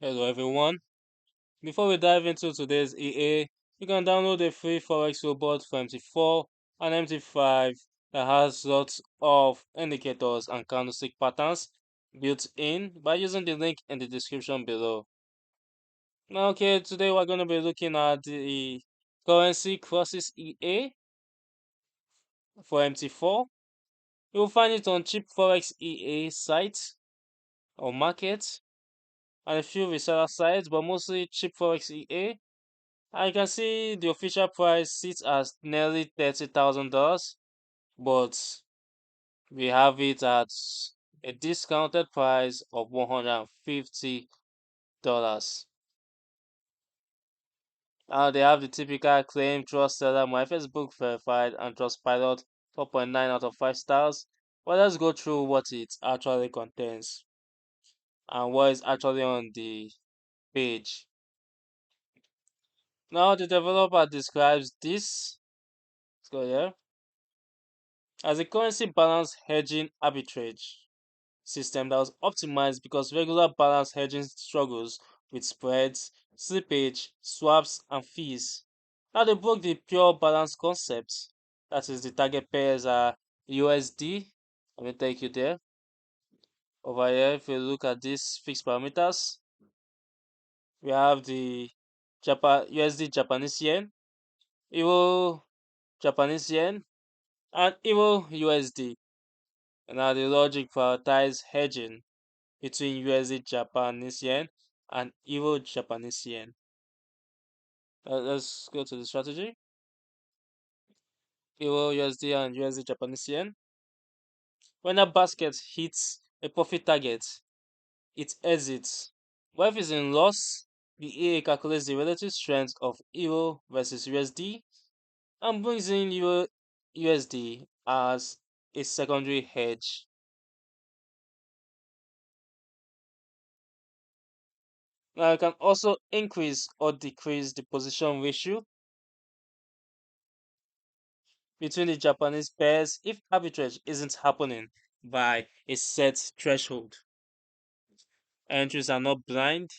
Hello everyone. Before we dive into today's EA, you can download a free Forex robot for MT4 and MT5 that has lots of indicators and candlestick patterns built in by using the link in the description below. Now, okay, today we're going to be looking at the currency Crosses EA for MT4. You'll find it on cheap Forex EA sites or markets and a few reseller sites, but mostly cheap Forex EA. I can see the official price sits at nearly $30,000, but we have it at a discounted price of $150. They have the typical claim trust seller, my Facebook verified, and Trustpilot 4.9 out of 5 stars. But let's go through what it actually contains and what is actually on the page. Now, the developer describes this. Let's go here. As a currency balance hedging arbitrage system that was optimized because regular balance hedging struggles with spreads, slippage, swaps, and fees. Now they broke the pure balance concept. That is, the target pairs are USD. Let me take you there. Over here, if you look at these fixed parameters, we have the USD Japanese yen, Euro Japanese yen, and Euro USD. And now the logic prioritizes hedging between USD Japanese yen and Euro Japanese yen. Let's go to the strategy. Euro USD and USD Japanese yen. When a basket hits a profit target, it exits. But if it's in loss, the EA calculates the relative strength of Euro versus USD and brings in Euro USD as a secondary hedge. Now you can also increase or decrease the position ratio between the Japanese pairs if arbitrage isn't happening by a set threshold. Entries are not blind.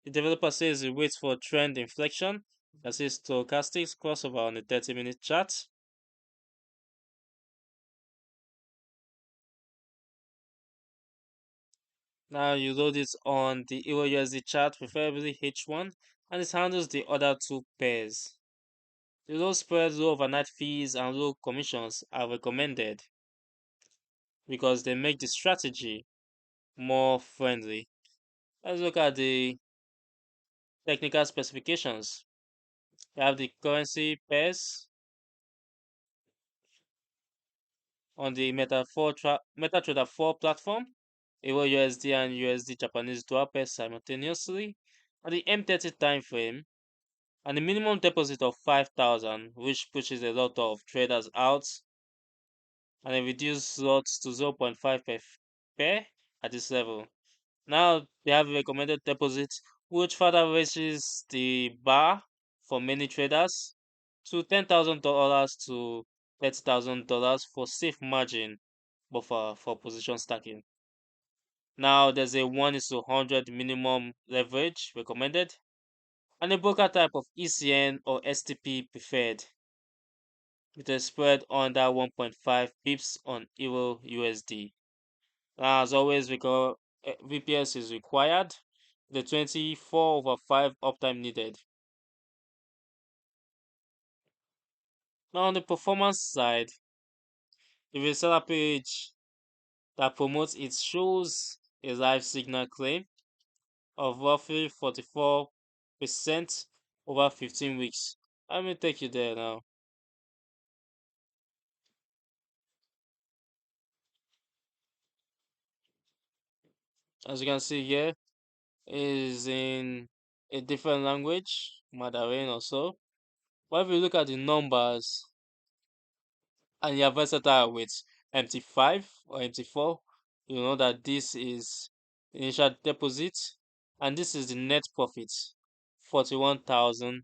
The developer says it waits for trend inflection, that says stochastic crossover on the 30-minute chart. Now you load it on the EURUSD chart, preferably H1, and it handles the other two pairs. The low spreads, low overnight fees, and low commissions are recommended because they make the strategy more friendly. Let's look at the technical specifications. We have the currency pairs on the MetaTrader 4 platform, Euro USD and USD Japanese dual pairs simultaneously, on the M30 time frame, and the minimum deposit of 5,000, which pushes a lot of traders out, and a reduced lots to 0.5 per pair at this level. Now they have a recommended deposit, which further raises the bar for many traders to $10,000 to $30,000 for safe margin buffer for position stacking. Now there's a 1:100 minimum leverage recommended and a broker type of ECN or STP preferred with a spread under 1.5 pips on Euro USD. Now, as always, VPS is required. The 24/5 uptime needed. Now, on the performance side, the reseller page that promotes it shows a live signal claim of roughly 44% over 15 weeks. Let me take you there now. As you can see here, it is in a different language, Mandarin or so. But if you look at the numbers and you are versatile with MT5 or MT4, you know that this is initial deposit and this is the net profit, 41,000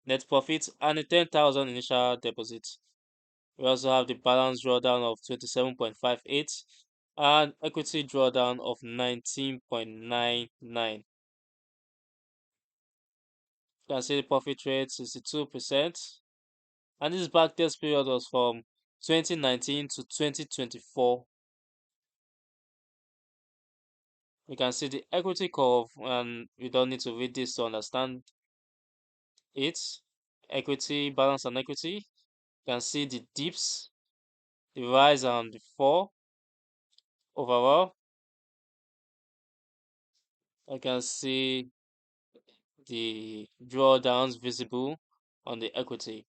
net profit and a 10,000 initial deposit. We also have the balance drawdown of 27.58 and equity drawdown of 19.99. You can see the profit rate 62%. And this backtest period was from 2019 to 2024. You can see the equity curve, and you don't need to read this to understand it. Equity, balance and equity. You can see the dips, the rise and the fall overall. I can see the drawdowns visible on the equity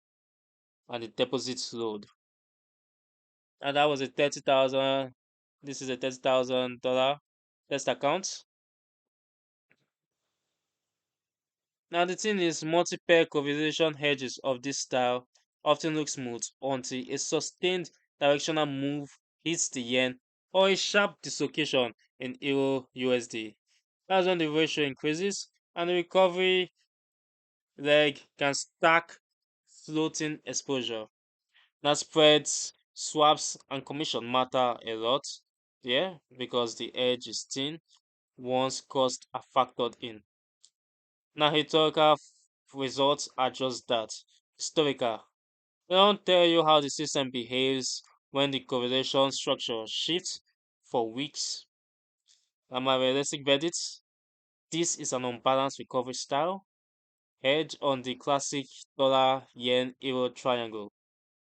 and the deposits load. And that was a 30,000. This is a $30,000 test account. Now the thing is, multi-pair correlation hedges of this style often look smooth until a sustained directional move hits the yen or a sharp dislocation in Euro USD. That's when the ratio increases and the recovery leg can stack floating exposure. Now spreads, swaps, and commission matter a lot there because the edge is thin once costs are factored in. Now historical results are just that, historical. They don't tell you how the system behaves when the correlation structure shifts for weeks. And my realistic verdict, this is an unbalanced recovery style, hedge on the classic dollar yen euro triangle,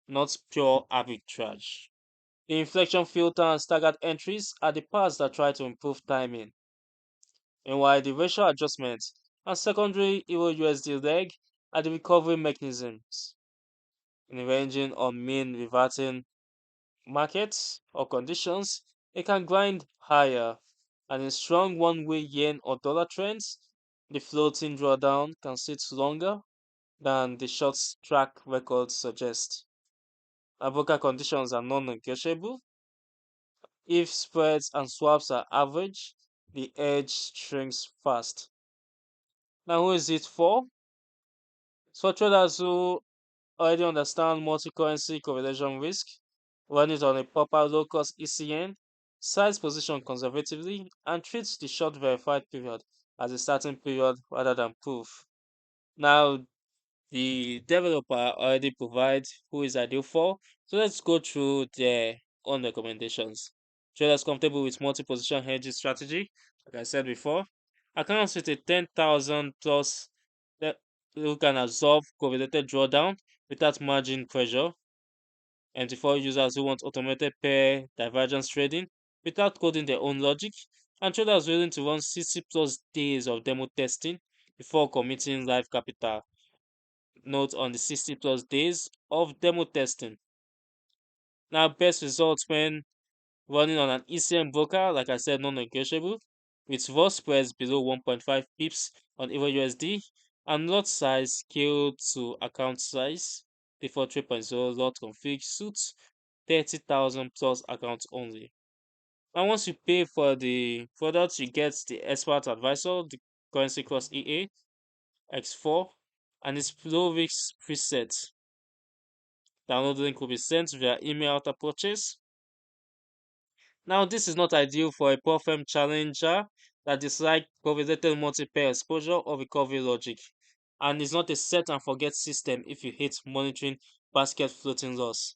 not pure arbitrage. The inflection filter and staggered entries are the parts that try to improve timing, and while the ratio adjustment and secondary Euro USD leg are the recovery mechanisms in ranging on mean reverting markets or conditions, it can grind higher, and in strong one-way yen or dollar trends, the floating drawdown can sit longer than the short track records suggest. Broker conditions are non-negotiable. If spreads and swaps are average, the edge shrinks fast. Now, who is it for? It's for traders who already understand multi-currency correlation risk, run it on a proper low-cost ECN, size position conservatively, and treats the short verified period as a starting period rather than proof. Now, the developer already provides who is ideal for, so let's go through their own recommendations. Traders comfortable with multi-position hedging strategy, like I said before, accounts with a 10,000 plus that who can absorb correlated drawdown without margin pressure, and for users who want automated pair divergence trading without coding their own logic, and traders willing to run 60 plus days of demo testing before committing live capital. Note on the 60 plus days of demo testing. Now, best results when running on an ECM broker, like I said, non-negotiable, with raw spreads below 1.5 pips on Euro USD and lot size scaled to account size. Default 3.0 lot config suits 30,000 plus accounts only. And once you pay for the product, you get the expert advisor, the currency cross EA X4, and its low risk preset. Download link will be sent via email after purchase. Now, this is not ideal for a poor firm challenger that dislike correlated multi-pair exposure or recovery logic, and is not a set and forget system if you hate monitoring basket floating loss.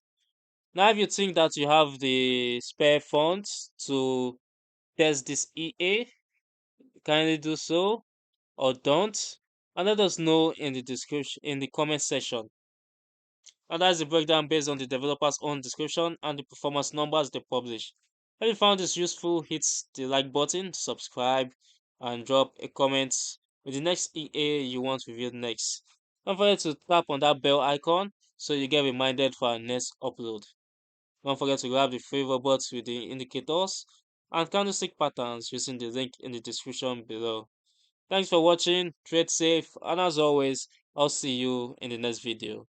Now, if you think that you have the spare funds to test this EA, kindly do so or don't, and let us know in the description in the comment section. And that's the breakdown based on the developer's own description and the performance numbers they publish. If you found this useful, hit the like button, subscribe, and drop a comment with the next EA you want reviewed next. Don't forget to tap on that bell icon so you get reminded for our next upload. Don't forget to grab the free robots with the indicators and candlestick patterns using the link in the description below. Thanks for watching, trade safe, and as always, I'll see you in the next video.